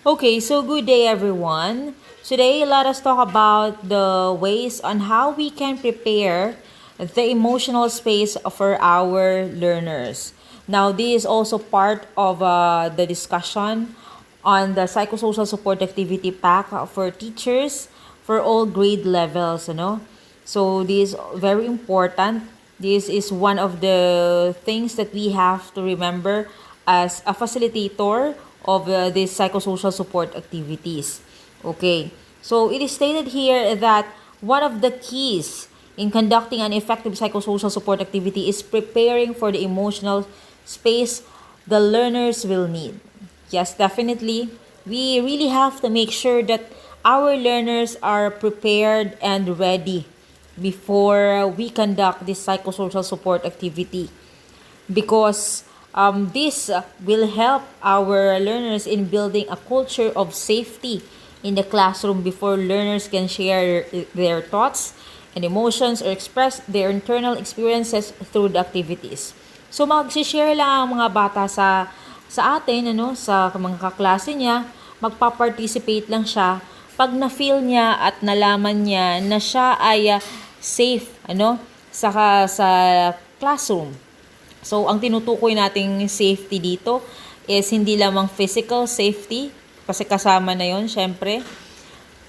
Okay, so good day everyone. Today, let us talk about the ways on how we can prepare the emotional space for our learners. Now, this is also part of the discussion on the Psychosocial Support Activity Pack for teachers for all grade levels, So, this is very important. This is one of the things that we have to remember as a facilitator of these psychosocial support activities. Okay, so it is stated here that one of the keys in conducting an effective psychosocial support activity is preparing for the emotional space the learners will need. Yes, definitely. We really have to make sure that our learners are prepared and ready before we conduct this psychosocial support activity because this will help our learners in building a culture of safety in the classroom before learners can share their thoughts and emotions or express their internal experiences through the activities. So mag-share lang ang mga bata sa atin, sa mga kaklase niya, magpa-participate lang siya pag na-feel niya at nalaman niya na siya ay safe, sa classroom. So, ang tinutukoy nating safety dito is hindi lamang physical safety, kasi kasama na yon syempre.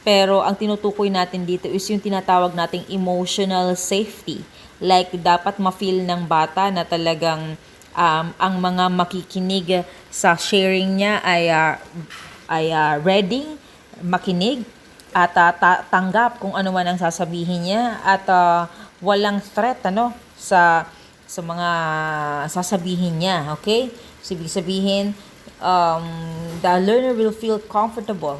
Pero ang tinutukoy natin dito is yung tinatawag nating emotional safety. Like, dapat ma-feel ng bata na talagang ang mga makikinig sa sharing niya ay ready, makinig, at tanggap kung ano man ang sasabihin niya at walang threat sa mga sasabihin niya, okay? So, ibig sabihin, the learner will feel comfortable,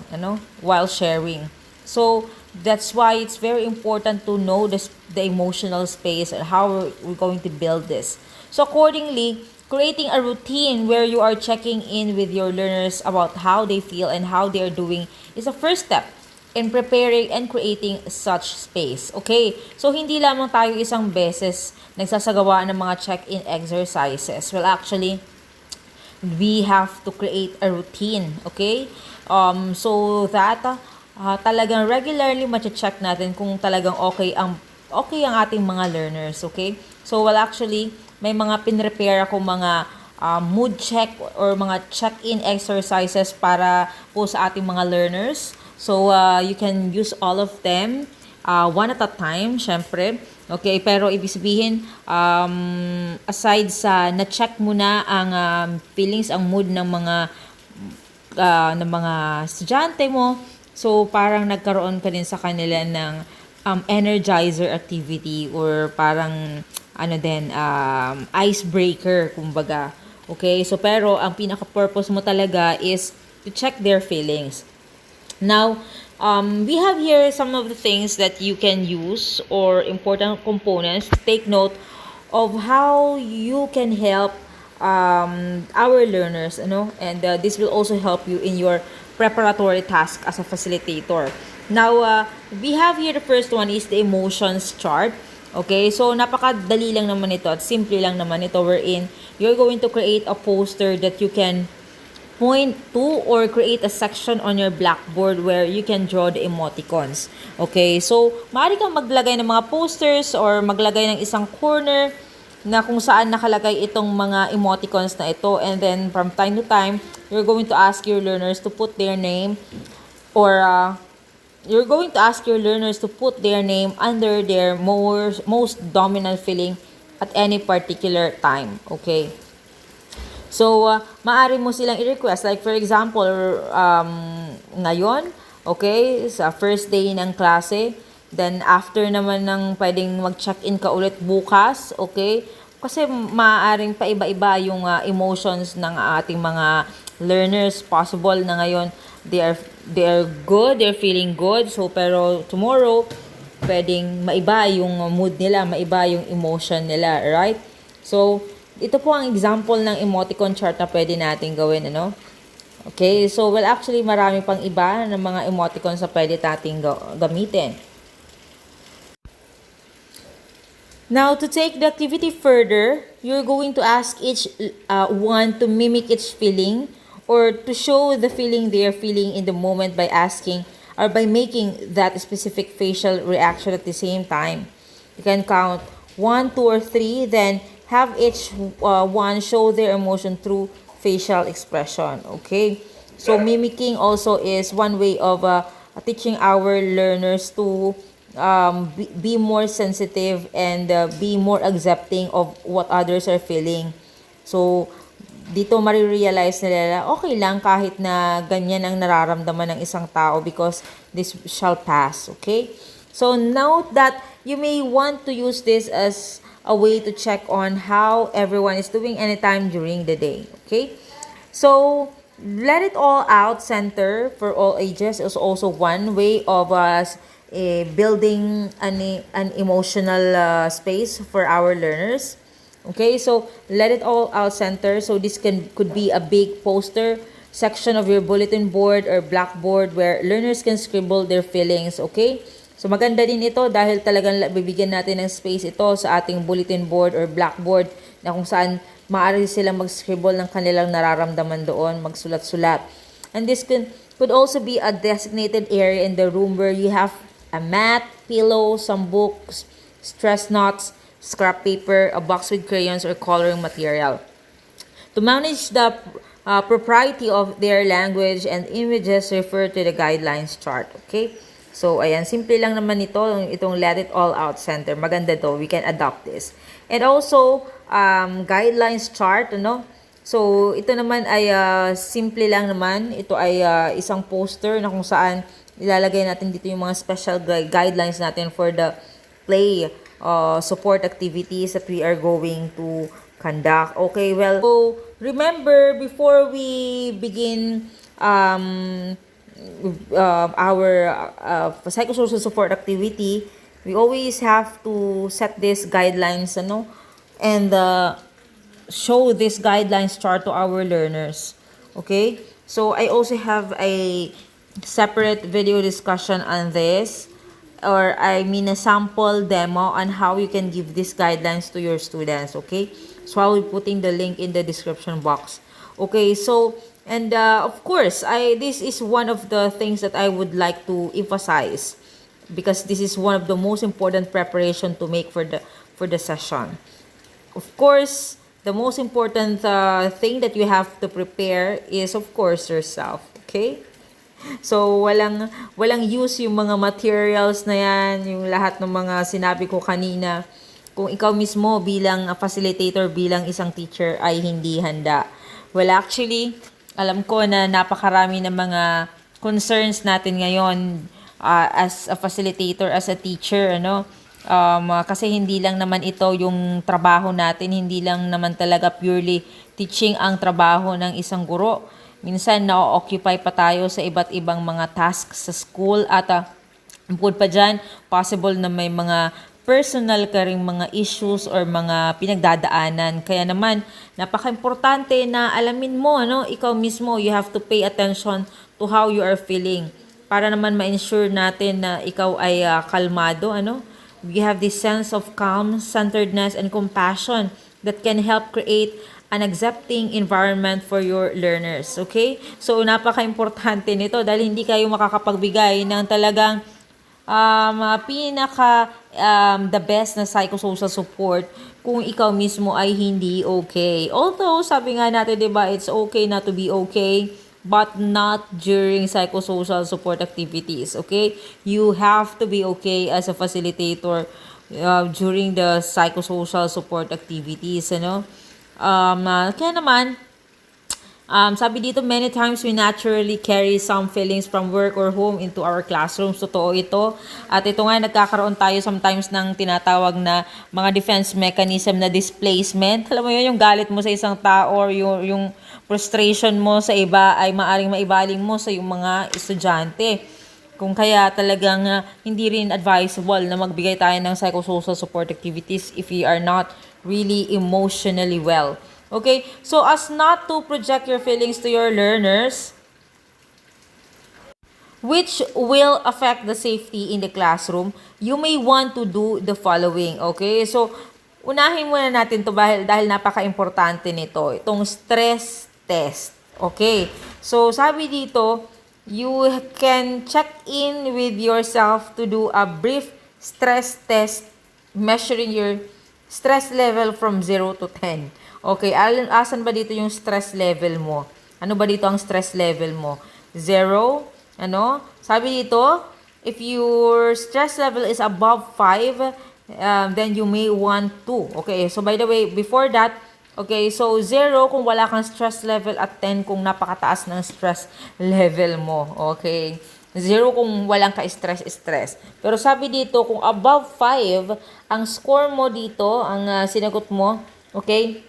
while sharing. So, that's why it's very important to know the emotional space and how we're going to build this. So, accordingly, creating a routine where you are checking in with your learners about how they feel and how they are doing is the first step in preparing and creating such space. Okay? So, hindi lamang tayo isang beses nagsasagawa ng mga check-in exercises. Well, actually, we have to create a routine. Okay? So that talagang regularly ma-check natin kung talagang okay ang ating mga learners. Okay? So, well, actually, may mga pinrepare ako mga mood check or mga check-in exercises para po sa ating mga learners. So, you can use all of them one at a time, syempre. Okay, pero ibig sabihin, aside sa na-check mo na ang feelings, ang mood ng mga estudyante mo, so parang nagkaroon ka din sa kanila ng energizer activity or parang icebreaker, kumbaga. Okay, so pero ang pinaka-purpose mo talaga is to check their feelings. Now, we have here some of the things that you can use or important components to take note of how you can help our learners, and this will also help you in your preparatory task as a facilitator. Now, we have here the first one is the emotions chart. Okay, so napakadali lang naman ito at simple lang naman ito wherein you're going to create a poster that you can point to or create a section on your blackboard where you can draw the emoticons. Okay, so maaari kang maglagay ng mga posters or maglagay ng isang corner na kung saan nakalagay itong mga emoticons na ito, and then from time to time, you're going to ask your learners to put their name or you're going to ask your learners to put their name under their most dominant feeling at any particular time. Okay. So, maaari mo silang i-request. Like, for example, ngayon, okay, sa first day ng klase, then after naman ng pwedeng mag-check-in ka ulit bukas, okay? Kasi maaaring paiba-iba yung emotions ng ating mga learners. Possible na ngayon, they are good, they're feeling good. So, pero tomorrow, pwedeng maiba yung mood nila, maiba yung emotion nila, right? So, ito po ang example ng emoticon chart na pwede natin gawin, Okay, so well actually marami pang iba ng mga emoticons na pwede natin gamitin. Now, to take the activity further, you're going to ask each one to mimic each feeling or to show the feeling they are feeling in the moment by asking or by making that specific facial reaction at the same time. You can count 1, 2, or 3, then have each one show their emotion through facial expression. Okay? So mimicking also is one way of teaching our learners to be more sensitive and be more accepting of what others are feeling. So, dito marirealize nila, okay lang kahit na ganyan ang nararamdaman ng isang tao because this shall pass, okay? So, note that you may want to use this as a way to check on how everyone is doing anytime during the day, okay? So, let it all out center for all ages is also one way of us building an emotional space for our learners. Okay, so let it all out center. So this could be a big poster section of your bulletin board or blackboard where learners can scribble their feelings. Okay, so maganda din ito dahil talagang bibigyan natin ng space ito sa ating bulletin board or blackboard na kung saan maaari silang mag-scribble ng kanilang nararamdaman doon, magsulat-sulat. And this could also be a designated area in the room where you have a mat, pillow, some books, stress knots, scrap paper, a box with crayons or coloring material. To manage the propriety of their language and images, refer to the guidelines chart. Okay? So, ayan, simple lang naman itong let it all out center. Maganda to. We can adopt this. And also, guidelines chart, ano? So, ito naman ay simple lang naman. Ito ay isang poster na kung saan ilalagay natin dito yung mga special guidelines natin for the play support activities that we are going to conduct. Okay, well, so remember, before we begin our psychosocial support activity, we always have to set these guidelines, ano, and show this guidelines chart to our learners. Okay, so I also have a separate video discussion on this, or I mean a sample demo on how you can give these guidelines to your students, okay? So I will be putting the link in the description box. Okay, so, and of course, this is one of the things that I would like to emphasize because this is one of the most important preparation to make for the session. Of course, the most important thing that you have to prepare is, of course, yourself, okay? So, walang use yung mga materials na yan, yung lahat ng mga sinabi ko kanina. Kung ikaw mismo bilang facilitator, bilang isang teacher ay hindi handa. Well, actually, alam ko na napakarami ng mga concerns natin ngayon as a facilitator, as a teacher, ano? Kasi hindi lang naman ito yung trabaho natin, hindi lang naman talaga purely teaching ang trabaho ng isang guro. Minsan, na-occupy pa tayo sa iba't ibang mga tasks sa school at bukod pa dyan, possible na may mga personal ka ring mga issues or mga pinagdadaanan. Kaya naman, napaka-importante na alamin mo, ano, ikaw mismo, you have to pay attention to how you are feeling para naman ma-ensure natin na ikaw ay kalmado, ano. We have this sense of calm, centeredness, and compassion that can help create an accepting environment for your learners. Okay? So, napaka-importante nito dahil hindi kayo makakapagbigay ng talagang the best na psychosocial support kung ikaw mismo ay hindi okay. Although, sabi nga natin, diba, it's okay not to be okay, but not during psychosocial support activities. Okay? You have to be okay as a facilitator during the psychosocial support activities, ano? Kaya naman, sabi dito, many times we naturally carry some feelings from work or home into our classrooms. Totoo ito. At ito nga, nagkakaroon tayo sometimes ng tinatawag na mga defense mechanism na displacement. Alam mo yun, yung galit mo sa isang tao or yung frustration mo sa iba ay maaring maibaling mo sa yung mga estudyante. Kung kaya talagang hindi rin advisable na magbigay tayo ng psychosocial support activities if you are not really emotionally well. Okay? So, as not to project your feelings to your learners, which will affect the safety in the classroom, you may want to do the following. Okay? So, unahin muna natin ito dahil napaka-importante nito. Itong stress test. Okay. So, sabi dito, you can check in with yourself to do a brief stress test measuring your stress level from 0 to 10. Okay, asan ba dito yung stress level mo? Ano ba dito ang stress level mo? 0, ano? Sabi dito, if your stress level is above 5, then you may want to. Okay, so by the way, before that, okay, so 0 kung wala kang stress level at 10 kung napakataas ng stress level mo. Okay. 0 kung walang ka-stress. Pero sabi dito, kung above 5, ang score mo dito, ang sinagot mo, okay,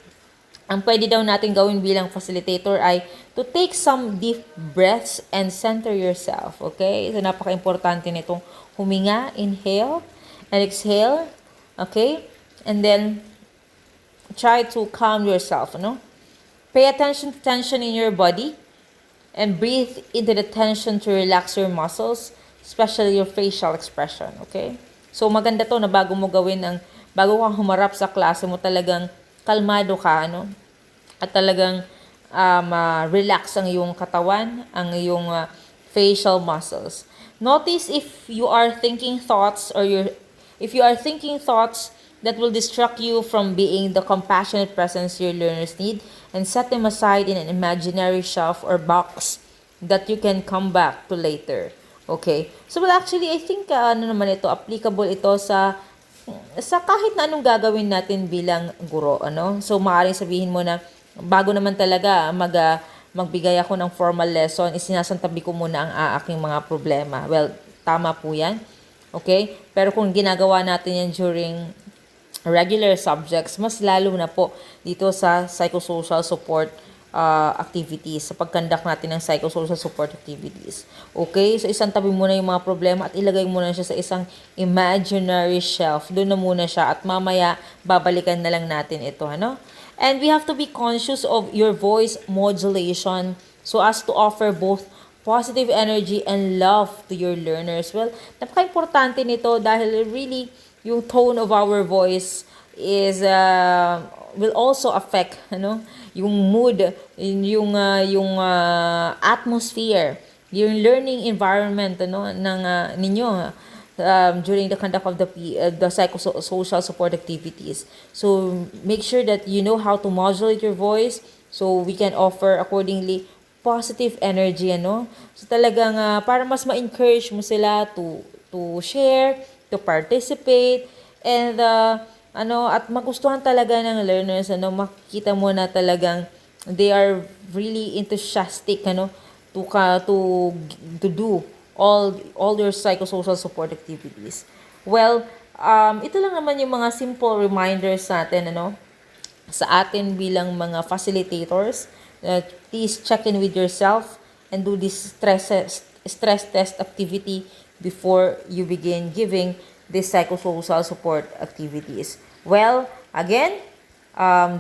ang pwede daw natin gawin bilang facilitator ay to take some deep breaths and center yourself. Okay? So, napaka-importante nitong huminga, inhale, and exhale. Okay? And then, try to calm yourself, no? Pay attention to tension in your body and breathe into the tension to relax your muscles, especially your facial expression, okay? So maganda to na bago ka humarap sa klase mo, talagang kalmado ka, ano? At talagang relax ang iyong katawan, ang iyong facial muscles. Notice if you are thinking thoughts if you are thinking thoughts that will distract you from being the compassionate presence your learners need, and set them aside in an imaginary shelf or box that you can come back to later. Okay? So, well, actually, I think, applicable ito sa kahit na anong gagawin natin bilang guro, ano? So, maaaring sabihin mo na, bago naman talaga magbigay ako ng formal lesson, isinasantabi ko muna ang aking mga problema. Well, tama po yan. Okay? Pero kung ginagawa natin yan during regular subjects, mas lalo na po dito sa psychosocial support activities, sa pag-conduct natin ng psychosocial support activities. Okay? So, isang tabi muna yung mga problema at ilagay muna siya sa isang imaginary shelf. Doon na muna siya at mamaya babalikan na lang natin ito. Ano? And we have to be conscious of your voice modulation so as to offer both positive energy and love to your learners. Well, napaka-importante nito dahil really yung tone of our voice is will also affect yung mood, yung atmosphere, yung learning environment ng ninyo during the conduct of the psychosocial support activities. So make sure that you know how to modulate your voice so we can offer accordingly positive energy, So talagang para mas ma-encourage mo sila to share, to participate, and at magustuhan talaga ng learners, makikita mo na talagang they are really enthusiastic, to do all your psychosocial support activities. Well, ito lang naman yung mga simple reminders natin, sa atin bilang mga facilitators. Please check in with yourself and do this stress test activity before you begin giving these psychosocial support activities. Well, again,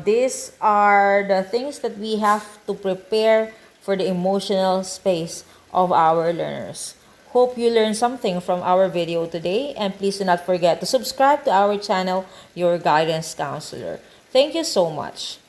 these are the things that we have to prepare for the emotional space of our learners. Hope you learned something from our video today, and please do not forget to subscribe to our channel, Your Guidance Counselor. Thank you so much.